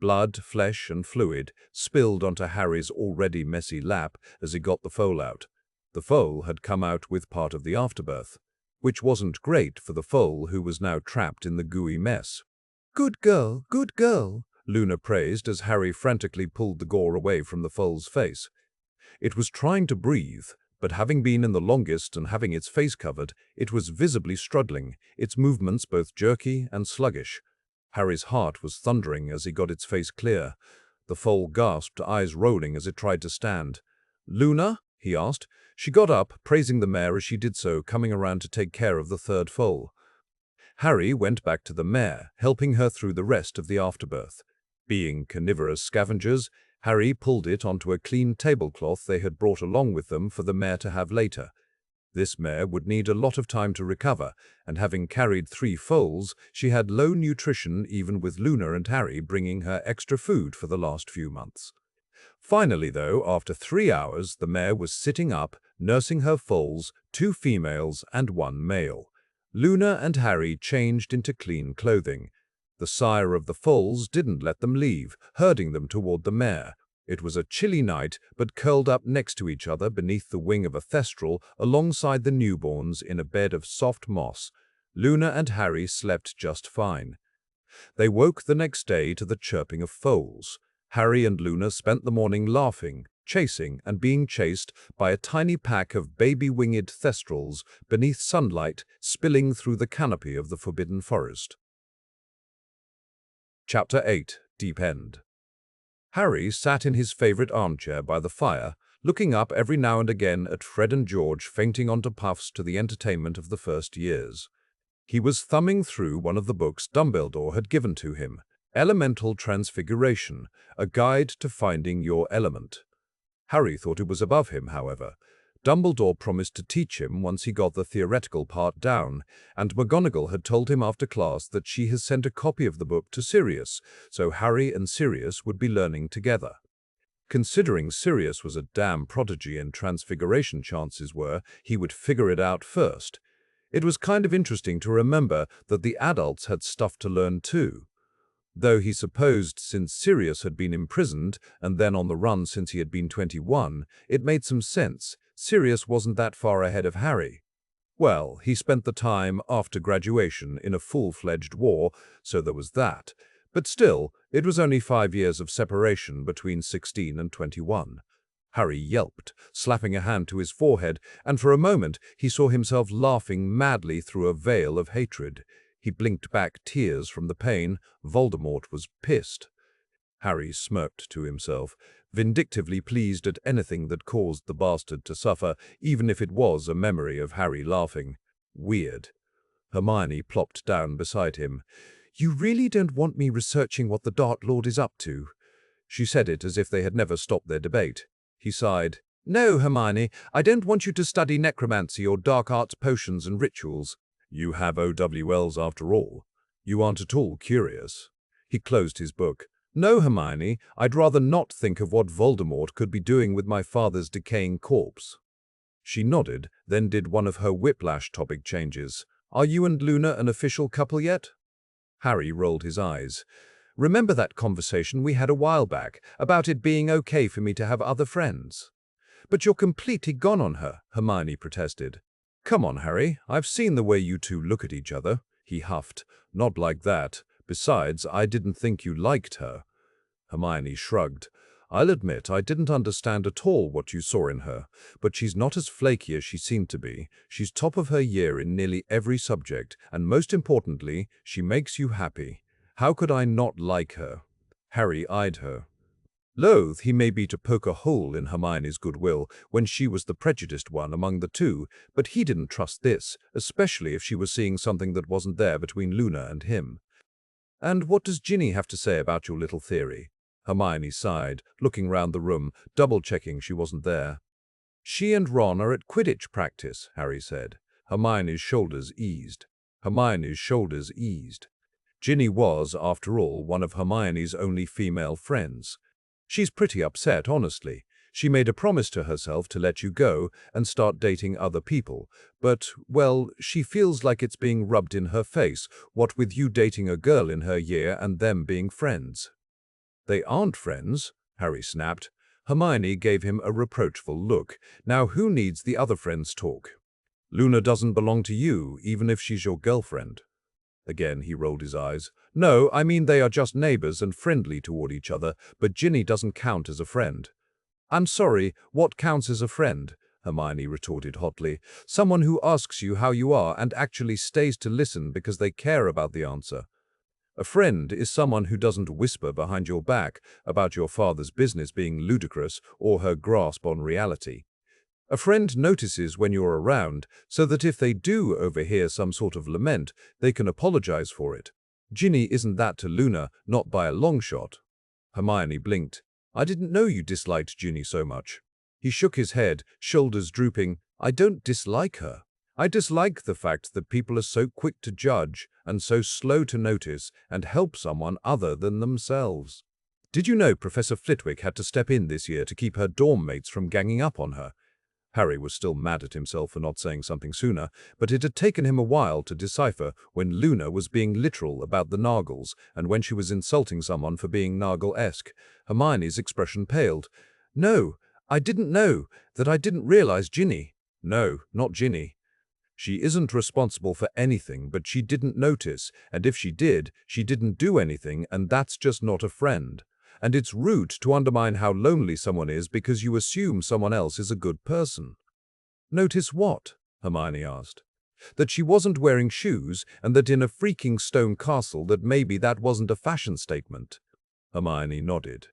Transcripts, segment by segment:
Blood, flesh, and fluid spilled onto Harry's already messy lap as he got the foal out. The foal had come out with part of the afterbirth, which wasn't great for the foal who was now trapped in the gooey mess. Good girl, Luna praised as Harry frantically pulled the gore away from the foal's face. It was trying to breathe, but having been in the longest and having its face covered, it was visibly struggling, its movements both jerky and sluggish. Harry's heart was thundering as he got its face clear. The foal gasped, eyes rolling as it tried to stand. "Luna?" he asked. She got up, praising the mare as she did so, coming around to take care of the third foal. Harry went back to the mare, helping her through the rest of the afterbirth. Being carnivorous scavengers, Harry pulled it onto a clean tablecloth they had brought along with them for the mare to have later. This mare would need a lot of time to recover, and having carried 3 foals, she had low nutrition even with Luna and Harry bringing her extra food for the last few months. Finally, though, after 3 hours, the mare was sitting up, nursing her foals, 2 females and 1 male. Luna and Harry changed into clean clothing. The sire of the foals didn't let them leave, herding them toward the mare. It was a chilly night, but curled up next to each other beneath the wing of a Thestral alongside the newborns in a bed of soft moss, Luna and Harry slept just fine. They woke the next day to the chirping of foals. Harry and Luna spent the morning laughing, chasing, and being chased by a tiny pack of baby-winged Thestrals beneath sunlight spilling through the canopy of the Forbidden Forest. Chapter 8. Deep End. Harry sat in his favorite armchair by the fire, looking up every now and again at Fred and George fainting onto puffs to the entertainment of the first years. He was thumbing through one of the books Dumbledore had given to him, Elemental Transfiguration, a guide to finding your element. Harry thought it was above him, however. Dumbledore promised to teach him once he got the theoretical part down, and McGonagall had told him after class that she has sent a copy of the book to Sirius, so Harry and Sirius would be learning together. Considering Sirius was a damn prodigy in transfiguration, chances were he would figure it out first. It was kind of interesting to remember that the adults had stuff to learn too. Though he supposed since Sirius had been imprisoned and then on the run since he had been 21, it made some sense. Sirius wasn't that far ahead of Harry. Well, he spent the time after graduation in a full-fledged war, so there was that. But still, it was only 5 years of separation between 16 and 21. Harry yelped, slapping a hand to his forehead, and for a moment he saw himself laughing madly through a veil of hatred. He blinked back tears from the pain. Voldemort was pissed. Harry smirked to himself, vindictively pleased at anything that caused the bastard to suffer, even if it was a memory of Harry laughing. Weird. Hermione plopped down beside him. "You really don't want me researching what the Dark Lord is up to?" She said it as if they had never stopped their debate. He sighed. "No, Hermione, I don't want you to study necromancy or dark arts potions and rituals. You have OWLs after all. You aren't at all curious." He closed his book. "No, Hermione, I'd rather not think of what Voldemort could be doing with my father's decaying corpse." She nodded, then did one of her whiplash topic changes. "Are you and Luna an official couple yet?" Harry rolled his eyes. "Remember that conversation we had a while back, about it being okay for me to have other friends?" "But you're completely gone on her," Hermione protested. "Come on, Harry, I've seen the way you two look at each other," he huffed. "Not like that. Besides, I didn't think you liked her." Hermione shrugged. "I'll admit I didn't understand at all what you saw in her, but she's not as flaky as she seemed to be. She's top of her year in nearly every subject, and most importantly, she makes you happy. How could I not like her?" Harry eyed her. Loath he may be to poke a hole in Hermione's goodwill when she was the prejudiced one among the two, but he didn't trust this, especially if she was seeing something that wasn't there between Luna and him. "And what does Ginny have to say about your little theory?" Hermione sighed, looking round the room, double-checking she wasn't there. "She and Ron are at Quidditch practice," Harry said. Hermione's shoulders eased. Ginny was, after all, one of Hermione's only female friends. "She's pretty upset, honestly. She made a promise to herself to let you go and start dating other people, but, well, she feels like it's being rubbed in her face, what with you dating a girl in her year and them being friends." They aren't friends, Harry snapped. Hermione gave him a reproachful look. Now who needs the other friends' talk? Luna doesn't belong to you, even if she's your girlfriend. Again he rolled his eyes. No, I mean they are just neighbors and friendly toward each other, but Ginny doesn't count as a friend. I'm sorry, what counts as a friend? Hermione retorted hotly. Someone who asks you how you are and actually stays to listen because they care about the answer. A friend is someone who doesn't whisper behind your back about your father's business being ludicrous or her grasp on reality. A friend notices when you're around so that if they do overhear some sort of lament, they can apologize for it. Ginny isn't that to Luna, not by a long shot. Hermione blinked. I didn't know you disliked Ginny so much. He shook his head, shoulders drooping. I don't dislike her. I dislike the fact that people are so quick to judge and so slow to notice and help someone other than themselves. Did you know Professor Flitwick had to step in this year to keep her dorm mates from ganging up on her? Harry was still mad at himself for not saying something sooner, but it had taken him a while to decipher when Luna was being literal about the Nargles and when she was insulting someone for being Nargle-esque. Hermione's expression paled. No, I didn't know. That I didn't realize Ginny. No, not Ginny. She isn't responsible for anything, but she didn't notice, and if she did, she didn't do anything, and that's just not a friend. And it's rude to undermine how lonely someone is because you assume someone else is a good person. Notice what? Hermione asked. That she wasn't wearing shoes and that in a freaking stone castle that maybe that wasn't a fashion statement. Hermione nodded.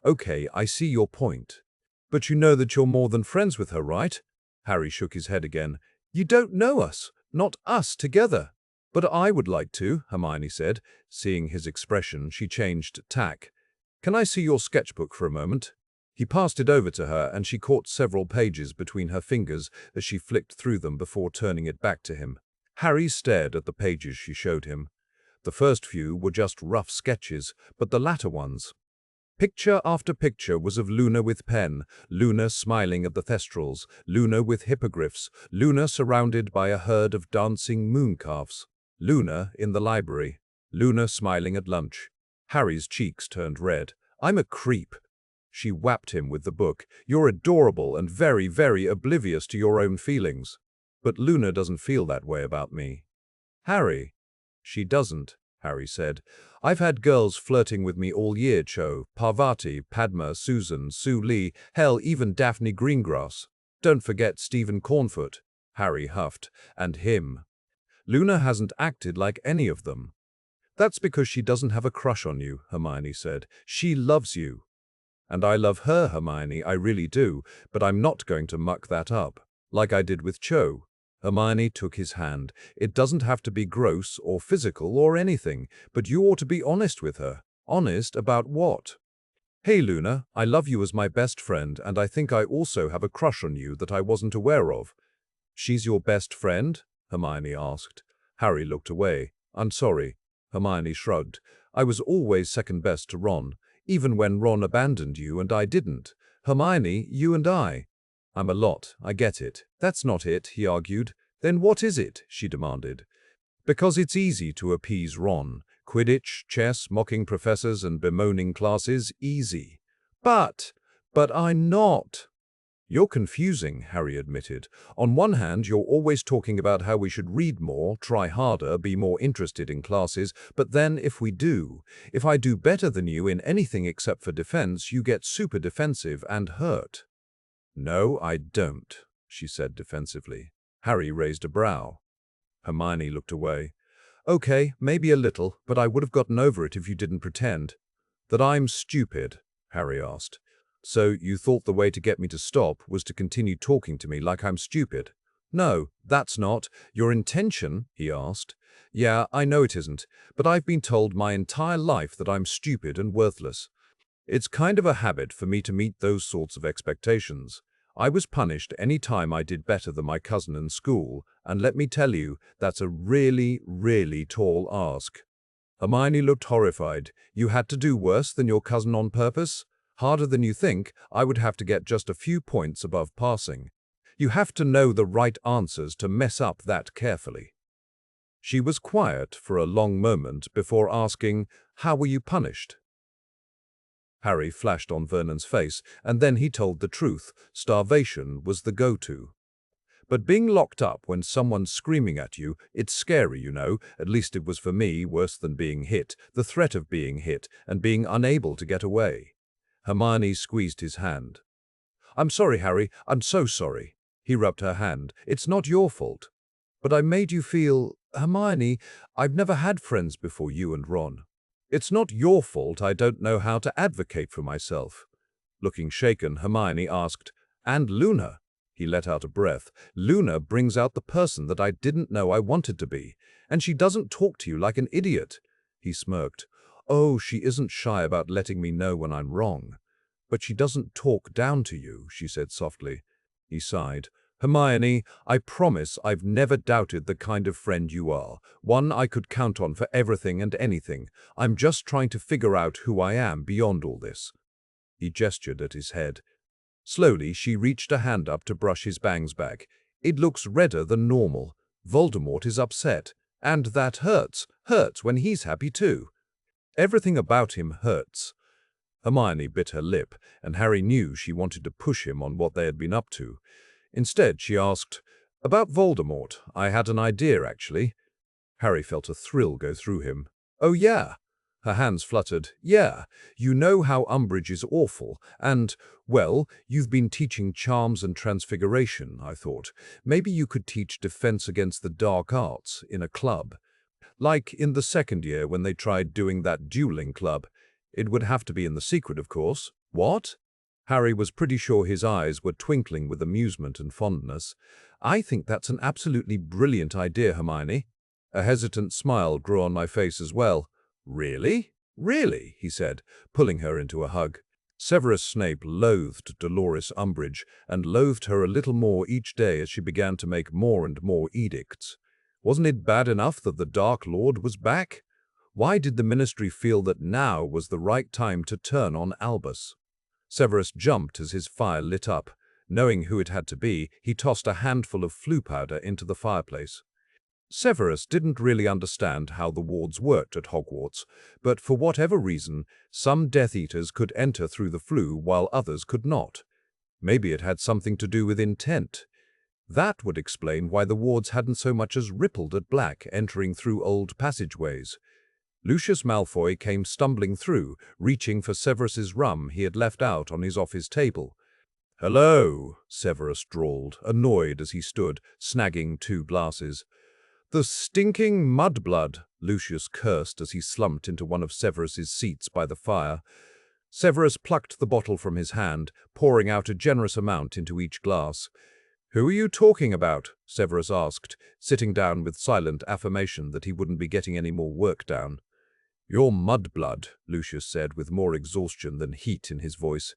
Okay, I see your point. But you know that you're more than friends with her, right? Harry shook his head again. You don't know us, not us together. But I would like to, Hermione said. Seeing his expression, she changed tack. Can I see your sketchbook for a moment? He passed it over to her, and she caught several pages between her fingers as she flicked through them before turning it back to him. Harry stared at the pages she showed him. The first few were just rough sketches, but the latter ones. Picture after picture was of Luna with pen, Luna smiling at the Thestrals, Luna with hippogriffs, Luna surrounded by a herd of dancing mooncalves, Luna in the library, Luna smiling at lunch. Harry's cheeks turned red. I'm a creep. She whapped him with the book. You're adorable and very, very oblivious to your own feelings. But Luna doesn't feel that way about me. Harry. She doesn't, Harry said. I've had girls flirting with me all year, Cho. Parvati, Padma, Susan, Sue Lee, hell, even Daphne Greengrass. Don't forget Stephen Cornfoot. Harry huffed. And him. Luna hasn't acted like any of them. That's because she doesn't have a crush on you, Hermione said. She loves you. And I love her, Hermione, I really do, but I'm not going to muck that up, like I did with Cho. Hermione took his hand. It doesn't have to be gross or physical or anything, but you ought to be honest with her. Honest about what? Hey, Luna, I love you as my best friend, and I think I also have a crush on you that I wasn't aware of. She's your best friend? Hermione asked. Harry looked away. I'm sorry. Hermione shrugged. I was always second best to Ron, even when Ron abandoned you and I didn't. Hermione, you and I. I'm a lot, I get it. That's not it, he argued. Then what is it? She demanded. Because it's easy to appease Ron. Quidditch, chess, mocking professors and bemoaning classes, easy. But I'm not. You're confusing, Harry admitted. On one hand, you're always talking about how we should read more, try harder, be more interested in classes, but then if I do better than you in anything except for defense, you get super defensive and hurt. No, I don't, she said defensively. Harry raised a brow. Hermione looked away. Okay, maybe a little, but I would have gotten over it if you didn't pretend. That I'm stupid, Harry asked. So you thought the way to get me to stop was to continue talking to me like I'm stupid? No, that's not your intention, he asked. Yeah, I know it isn't, but I've been told my entire life that I'm stupid and worthless. It's kind of a habit for me to meet those sorts of expectations. I was punished any time I did better than my cousin in school, and let me tell you, that's a really, really tall ask. Hermione looked horrified. You had to do worse than your cousin on purpose? Harder than you think, I would have to get just a few points above passing. You have to know the right answers to mess up that carefully. She was quiet for a long moment before asking, How were you punished? Harry flashed on Vernon's face, and then he told the truth. Starvation was the go-to. But being locked up when someone's screaming at you, it's scary, you know. At least it was for me, worse than being hit, the threat of being hit, and being unable to get away. Hermione squeezed his hand. I'm sorry, Harry, I'm so sorry. He rubbed her hand. It's not your fault. But I made you feel… Hermione, I've never had friends before you and Ron. It's not your fault I don't know how to advocate for myself. Looking shaken, Hermione asked, And Luna? He let out a breath. Luna brings out the person that I didn't know I wanted to be, and she doesn't talk to you like an idiot. He smirked. Oh, she isn't shy about letting me know when I'm wrong. But she doesn't talk down to you, she said softly. He sighed. Hermione, I promise I've never doubted the kind of friend you are, one I could count on for everything and anything. I'm just trying to figure out who I am beyond all this. He gestured at his head. Slowly, she reached a hand up to brush his bangs back. It looks redder than normal. Voldemort is upset. And that hurts. Hurts when he's happy too. Everything about him hurts. Hermione bit her lip, and Harry knew she wanted to push him on what they had been up to. Instead, she asked, About Voldemort, I had an idea, actually. Harry felt a thrill go through him. Oh, yeah. Her hands fluttered. Yeah, you know how Umbridge is awful, and, well, you've been teaching charms and transfiguration, I thought. Maybe you could teach defense against the dark arts in a club. Like in the second year when they tried doing that dueling club. It would have to be in the secret, of course. What? Harry was pretty sure his eyes were twinkling with amusement and fondness. I think that's an absolutely brilliant idea, Hermione. A hesitant smile grew on my face as well. Really? Really? He said, pulling her into a hug. Severus Snape loathed Dolores Umbridge, and loathed her a little more each day as she began to make more and more edicts. Wasn't it bad enough that the Dark Lord was back? Why did the Ministry feel that now was the right time to turn on Albus? Severus jumped as his fire lit up. Knowing who it had to be, he tossed a handful of flue powder into the fireplace. Severus didn't really understand how the wards worked at Hogwarts, but for whatever reason, some Death Eaters could enter through the flue while others could not. Maybe it had something to do with intent. That would explain why the wards hadn't so much as rippled at Black entering through old passageways. Lucius Malfoy came stumbling through, reaching for Severus's rum he had left out on his office table. "Hello," Severus drawled, annoyed as he stood, snagging 2 glasses. "The stinking mudblood," Lucius cursed as he slumped into one of Severus's seats by the fire. Severus plucked the bottle from his hand, pouring out a generous amount into each glass. "Who are you talking about?" Severus asked, sitting down with silent affirmation that he wouldn't be getting any more work down. "You're mudblood," Lucius said with more exhaustion than heat in his voice.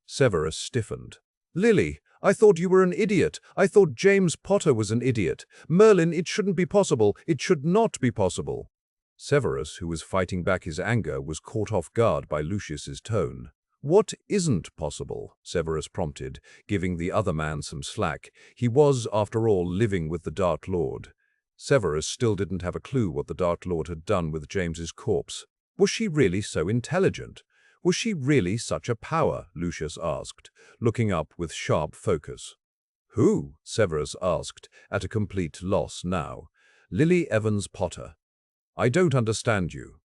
Severus stiffened. "Lily, I thought you were an idiot. I thought James Potter was an idiot. Merlin, it shouldn't be possible. It should not be possible." Severus, who was fighting back his anger, was caught off guard by Lucius's tone. "What isn't possible?" Severus prompted, giving the other man some slack. He was, after all, living with the Dark Lord. Severus still didn't have a clue what the Dark Lord had done with James's corpse. Was she really so intelligent? Was she really such a power? Lucius asked, looking up with sharp focus. "Who?" Severus asked, at a complete loss now. "Lily Evans Potter." "I don't understand you."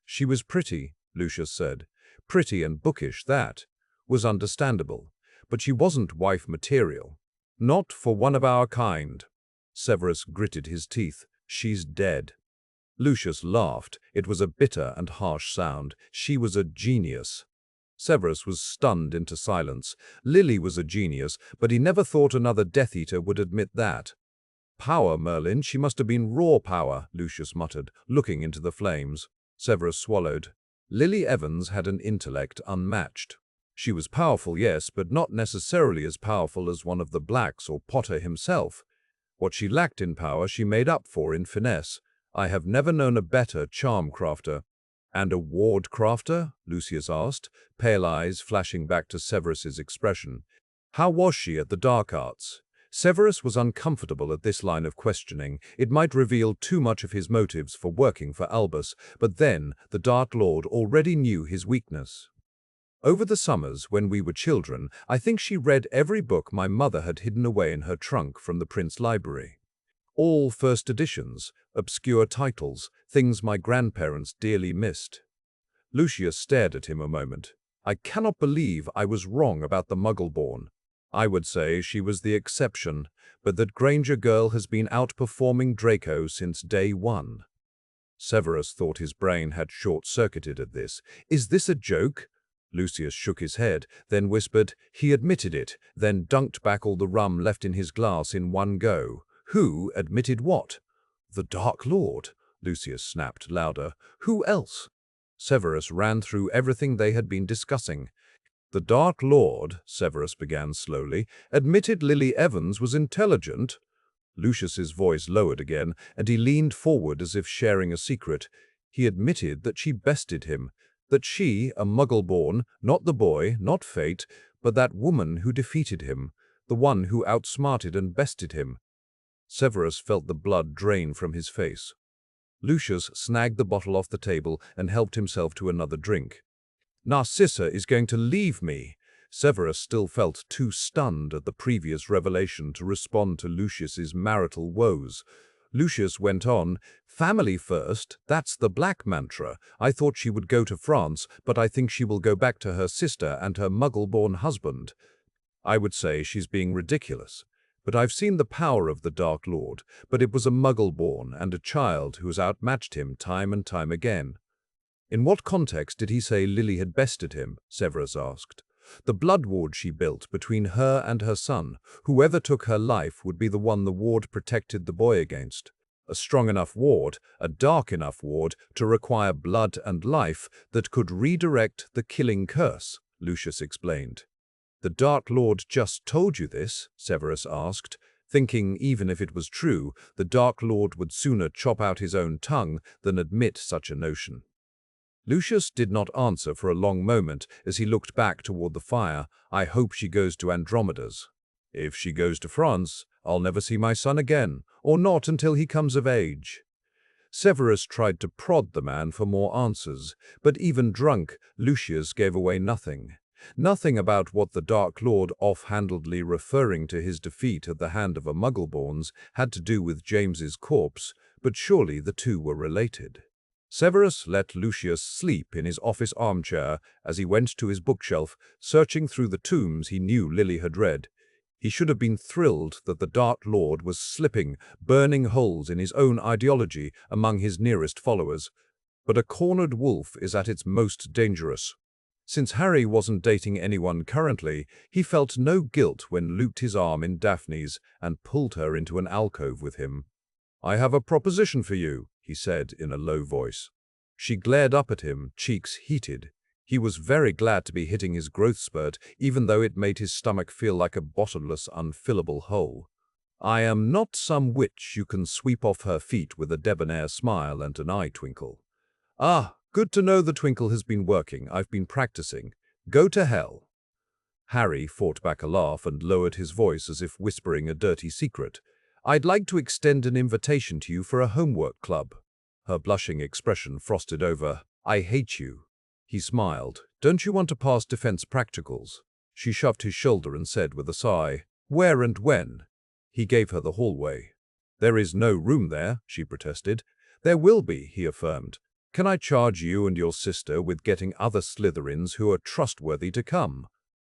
"She was pretty," Lucius said. "Pretty and bookish, that was understandable. But she wasn't wife material. Not for one of our kind." Severus gritted his teeth. "She's dead." Lucius laughed. It was a bitter and harsh sound. "She was a genius." Severus was stunned into silence. Lily was a genius, but he never thought another Death Eater would admit that. "Power, Merlin, she must have been raw power," Lucius muttered, looking into the flames. Severus swallowed. Lily Evans had an intellect unmatched. She was powerful, yes, but not necessarily as powerful as one of the Blacks or Potter himself. What she lacked in power she made up for in finesse. I have never known a better charm crafter. "And a ward crafter?" Lucius asked, pale eyes flashing back to Severus's expression. "How was she at the dark arts?" Severus was uncomfortable at this line of questioning. It might reveal too much of his motives for working for Albus, but then the Dark Lord already knew his weakness. Over the summers when we were children, I think she read every book my mother had hidden away in her trunk from the Prince Library. All first editions, obscure titles, things my grandparents dearly missed. Lucius stared at him a moment. I cannot believe I was wrong about the Muggle-born. I would say she was the exception, but that Granger girl has been outperforming Draco since day one. Severus thought his brain had short-circuited at this. Is this a joke? Lucius shook his head, then whispered, he admitted it, then dunked back all the rum left in his glass in one go. Who admitted what? The Dark Lord, Lucius snapped louder. Who else? Severus ran through everything they had been discussing. The Dark Lord, Severus began slowly, admitted Lily Evans was intelligent. Lucius's voice lowered again, and he leaned forward as if sharing a secret. He admitted that she bested him, that she, a Muggle-born, not the boy, not fate, but that woman who defeated him, the one who outsmarted and bested him. Severus felt the blood drain from his face. Lucius snagged the bottle off the table and helped himself to another drink. Narcissa is going to leave me. Severus still felt too stunned at the previous revelation to respond to Lucius's marital woes. Lucius went on, family first, that's the black mantra. I thought she would go to France, but I think she will go back to her sister and her Muggle-born husband. I would say she's being ridiculous. But I've seen the power of the Dark Lord, but it was a Muggle-born and a child who has outmatched him time and time again. In what context did he say Lily had bested him? Severus asked. The blood ward she built between her and her son. Whoever took her life would be the one the ward protected the boy against. A strong enough ward, a dark enough ward, to require blood and life that could redirect the killing curse, Lucius explained. The Dark Lord just told you this? Severus asked, thinking even if it was true, the Dark Lord would sooner chop out his own tongue than admit such a notion. Lucius did not answer for a long moment as he looked back toward the fire. I hope she goes to Andromeda's. If she goes to France, I'll never see my son again, or not until he comes of age. Severus tried to prod the man for more answers, but even drunk, Lucius gave away nothing. Nothing about what the Dark Lord, offhandedly referring to his defeat at the hand of a Muggle-borns, had to do with James's corpse, but surely the two were related. Severus let Lucius sleep in his office armchair as he went to his bookshelf, searching through the tomes he knew Lily had read. He should have been thrilled that the Dark Lord was slipping, burning holes in his own ideology among his nearest followers. But a cornered wolf is at its most dangerous. Since Harry wasn't dating anyone currently, he felt no guilt when looped his arm in Daphne's and pulled her into an alcove with him. I have a proposition for you, he said in a low voice. She glared up at him, cheeks heated. He was very glad to be hitting his growth spurt, even though it made his stomach feel like a bottomless, unfillable hole. I am not some witch you can sweep off her feet with a debonair smile and an eye twinkle. Ah, good to know the twinkle has been working. I've been practicing. Go to hell. Harry fought back a laugh and lowered his voice as if whispering a dirty secret. I'd like to extend an invitation to you for a homework club. Her blushing expression frosted over. I hate you. He smiled. Don't you want to pass defense practicals? She shoved his shoulder and said with a sigh, where and when? He gave her the hallway. There is no room there, she protested. There will be, he affirmed. Can I charge you and your sister with getting other Slytherins who are trustworthy to come?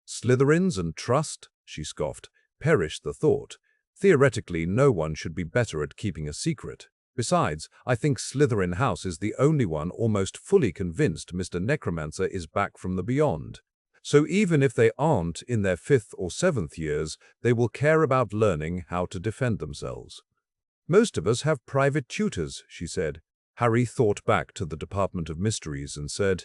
Slytherins and trust? She scoffed. Perish the thought. Theoretically, no one should be better at keeping a secret. Besides, I think Slytherin House is the only one almost fully convinced Mr. Necromancer is back from the beyond. So even if they aren't in their 5th or 7th years, they will care about learning how to defend themselves. Most of us have private tutors, she said. Harry thought back to the Department of Mysteries and said,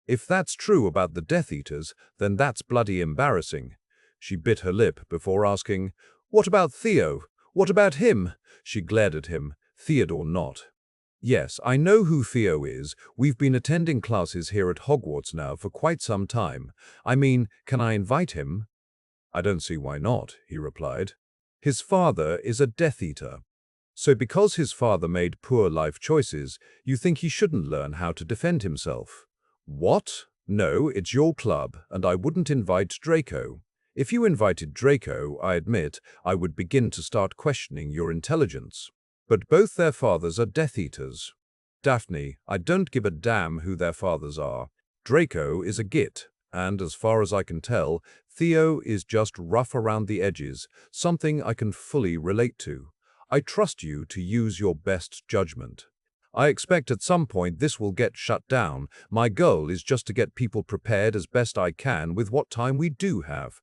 if that's true about the Death Eaters, then that's bloody embarrassing. She bit her lip before asking, what about Theo? What about him? She glared at him. Theodore not. Yes, I know who Theo is. We've been attending classes here at Hogwarts now for quite some time. I mean, can I invite him? I don't see why not, he replied. His father is a Death Eater. So because his father made poor life choices, you think he shouldn't learn how to defend himself? What? No, it's your club, and I wouldn't invite Draco. If you invited Draco, I admit, I would begin to start questioning your intelligence. But both their fathers are Death Eaters. Daphne, I don't give a damn who their fathers are. Draco is a git, and as far as I can tell, Theo is just rough around the edges, something I can fully relate to. I trust you to use your best judgment. I expect at some point this will get shut down. My goal is just to get people prepared as best I can with what time we do have.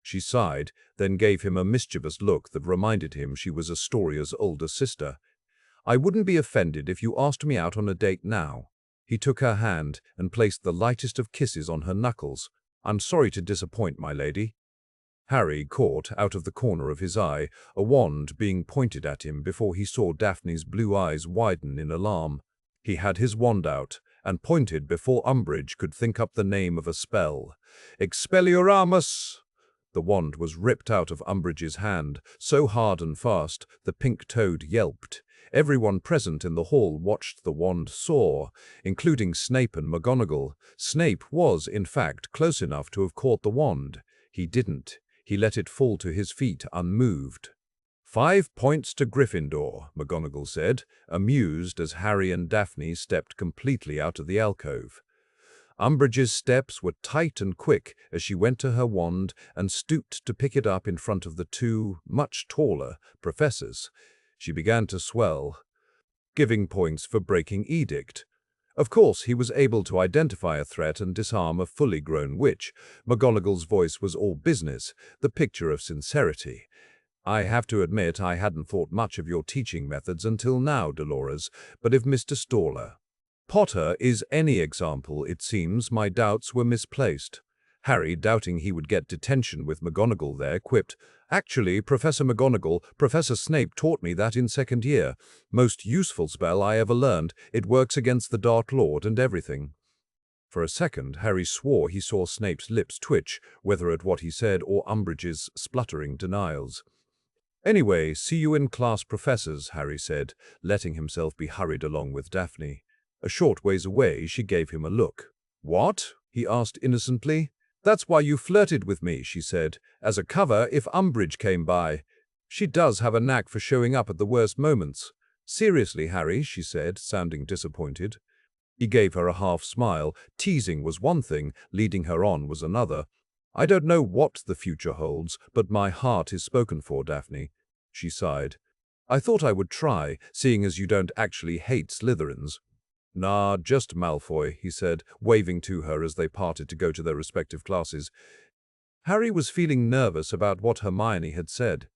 She sighed, then gave him a mischievous look that reminded him she was Astoria's older sister. I wouldn't be offended if you asked me out on a date now. He took her hand and placed the lightest of kisses on her knuckles. I'm sorry to disappoint, my lady. Harry caught, out of the corner of his eye, a wand being pointed at him before he saw Daphne's blue eyes widen in alarm. He had his wand out, and pointed before Umbridge could think up the name of a spell. Expelliarmus! The wand was ripped out of Umbridge's hand, so hard and fast, the pink toad yelped. Everyone present in the hall watched the wand soar, including Snape and McGonagall. Snape was, in fact, close enough to have caught the wand. He didn't. He let it fall to his feet unmoved. 5 points to Gryffindor, McGonagall said, amused as Harry and Daphne stepped completely out of the alcove. Umbridge's steps were tight and quick as she went to her wand and stooped to pick it up in front of the two, much taller, professors. She began to swell, giving points for breaking edict. Of course, he was able to identify a threat and disarm a fully grown witch. McGonagall's voice was all business, the picture of sincerity. I have to admit I hadn't thought much of your teaching methods until now, Dolores, but if Mr. Potter is any example, it seems my doubts were misplaced. Harry, doubting he would get detention with McGonagall there, quipped, Actually, Professor McGonagall, Professor Snape taught me that in second year. Most useful spell I ever learned. It works against the Dark Lord and everything. For a second, Harry swore he saw Snape's lips twitch, whether at what he said or Umbridge's spluttering denials. Anyway, see you in class, professors, Harry said, letting himself be hurried along with Daphne. A short ways away, she gave him a look. What? He asked innocently. That's why you flirted with me, she said, as a cover if Umbridge came by. She does have a knack for showing up at the worst moments. Seriously, Harry, she said, sounding disappointed. He gave her a half smile. Teasing was one thing, leading her on was another. I don't know what the future holds, but my heart is spoken for, Daphne. She sighed. I thought I would try, seeing as you don't actually hate Slytherins. Nah, just Malfoy, he said, waving to her as they parted to go to their respective classes. Harry was feeling nervous about what Hermione had said.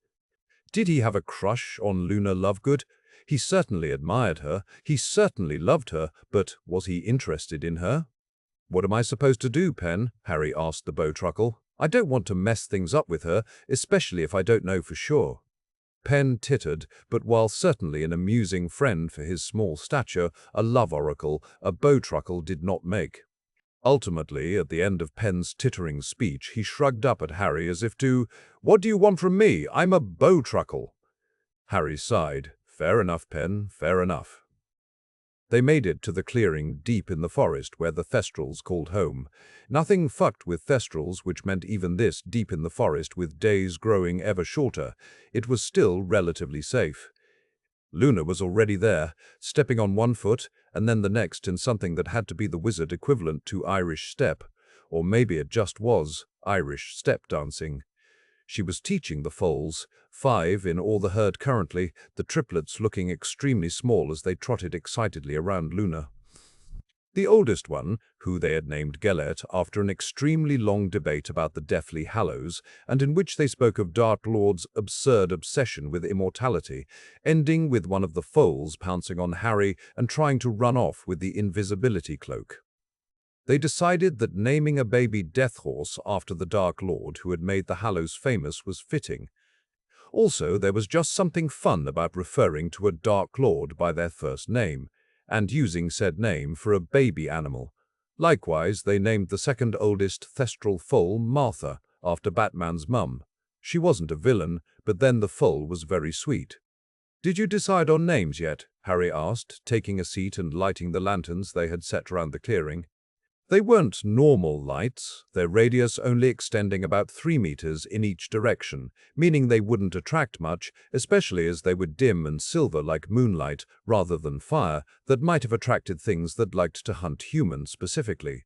Did he have a crush on Luna Lovegood? He certainly admired her, he certainly loved her, but was he interested in her? What am I supposed to do, Pen? Harry asked the Bowtruckle. I don't want to mess things up with her, especially if I don't know for sure. Pen tittered, but while certainly an amusing friend for his small stature, a love oracle, a Bowtruckle did not make. Ultimately, at the end of Pen's tittering speech, he shrugged up at Harry as if to, What do you want from me? I'm a Bowtruckle. Harry sighed. Fair enough, Pen, fair enough. They made it to the clearing deep in the forest where the Thestrals called home. Nothing fucked with Thestrals, which meant even this deep in the forest with days growing ever shorter. It was still relatively safe. Luna was already there, stepping on one foot and then the next in something that had to be the wizard equivalent to Irish step. Or maybe it just was Irish step dancing. She was teaching the foals, 5 in all the herd currently, the triplets looking extremely small as they trotted excitedly around Luna. The oldest one, who they had named Gellert after an extremely long debate about the Deathly Hallows, and in which they spoke of Dark Lord's absurd obsession with immortality, ending with one of the foals pouncing on Harry and trying to run off with the invisibility cloak. They decided that naming a baby Death Horse after the Dark Lord who had made the Hallows famous was fitting. Also, there was just something fun about referring to a Dark Lord by their first name, and using said name for a baby animal. Likewise, they named the second oldest Thestral foal Martha, after Batman's mum. She wasn't a villain, but then the foal was very sweet. Did you decide on names yet? Harry asked, taking a seat and lighting the lanterns they had set round the clearing. They weren't normal lights, their radius only extending about 3 meters in each direction, meaning they wouldn't attract much, especially as they were dim and silver like moonlight rather than fire that might have attracted things that liked to hunt humans specifically.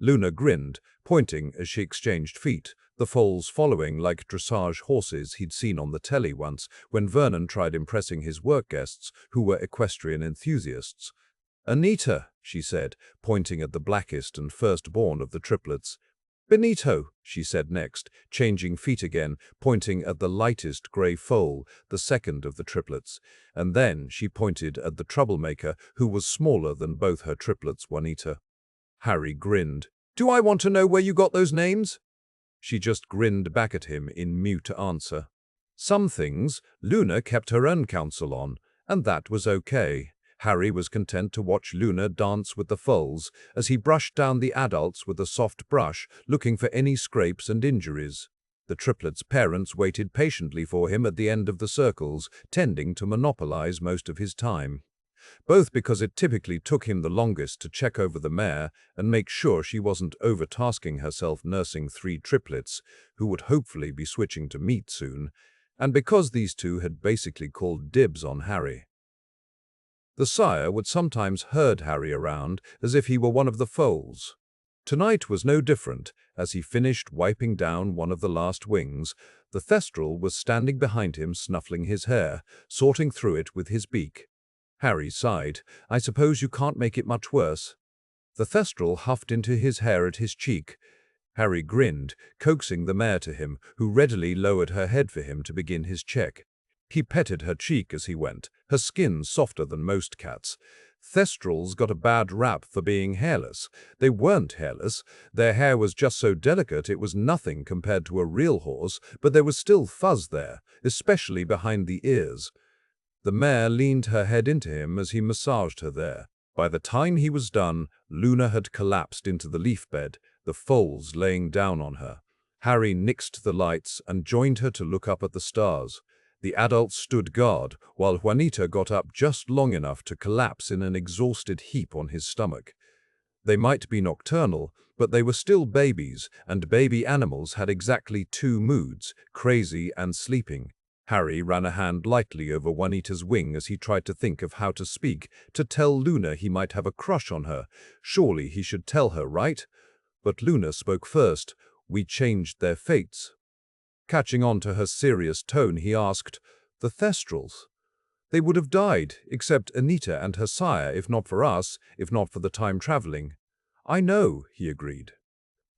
Luna grinned, pointing as she exchanged feet, the foals following like dressage horses he'd seen on the telly once when Vernon tried impressing his work guests who were equestrian enthusiasts. "Anita," she said, pointing at the blackest and firstborn of the triplets. "Benito," she said next, changing feet again, pointing at the lightest grey foal, the second of the triplets. And then she pointed at the troublemaker, who was smaller than both her triplets, Juanita. Harry grinned. "Do I want to know where you got those names?" She just grinned back at him in mute answer. Some things Luna kept her own counsel on, and that was okay. Harry was content to watch Luna dance with the foals as he brushed down the adults with a soft brush, looking for any scrapes and injuries. The triplets' parents waited patiently for him at the end of the circles, tending to monopolize most of his time. Both because it typically took him the longest to check over the mare and make sure she wasn't overtasking herself nursing 3 triplets, who would hopefully be switching to meat soon, and because these two had basically called dibs on Harry. The sire would sometimes herd Harry around as if he were one of the foals. Tonight was no different. As he finished wiping down one of the last wings, the Thestral was standing behind him snuffling his hair, sorting through it with his beak. Harry sighed. "I suppose you can't make it much worse." The Thestral huffed into his hair at his cheek. Harry grinned, coaxing the mare to him, who readily lowered her head for him to begin his check. He petted her cheek as he went, her skin softer than most cats. Thestrals got a bad rap for being hairless. They weren't hairless. Their hair was just so delicate it was nothing compared to a real horse, but there was still fuzz there, especially behind the ears. The mare leaned her head into him as he massaged her there. By the time he was done, Luna had collapsed into the leaf bed, the foals laying down on her. Harry nixed the lights and joined her to look up at the stars. The adults stood guard, while Juanita got up just long enough to collapse in an exhausted heap on his stomach. They might be nocturnal, but they were still babies, and baby animals had exactly 2 moods, crazy and sleeping. Harry ran a hand lightly over Juanita's wing as he tried to think of how to speak, to tell Luna he might have a crush on her. Surely he should tell her, right? But Luna spoke first. "We changed their fates." Catching on to her serious tone, he asked, "The Thestrals? They would have died, except Anita and her sire, if not for us, if not for the time traveling." "I know," he agreed.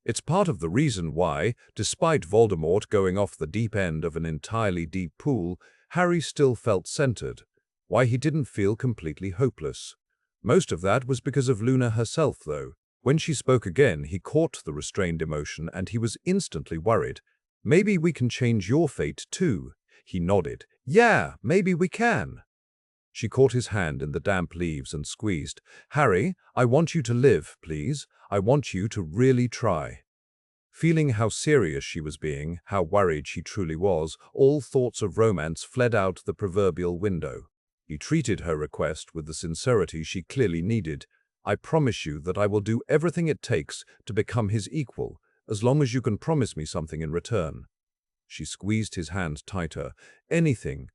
"It's part of the reason why, despite Voldemort going off the deep end of an entirely deep pool, Harry still felt centered, why he didn't feel completely hopeless. Most of that was because of Luna herself, though. When she spoke again, he caught the restrained emotion and he was instantly worried. "Maybe we can change your fate, too." He nodded. "Yeah, maybe we can." She caught his hand in the damp leaves and squeezed. "Harry, I want you to live, please. I want you to really try." Feeling how serious she was being, how worried she truly was, all thoughts of romance fled out the proverbial window. He treated her request with the sincerity she clearly needed. "I promise you that I will do everything it takes to become his equal, as long as you can promise me something in return." She squeezed his hand tighter. "Anything,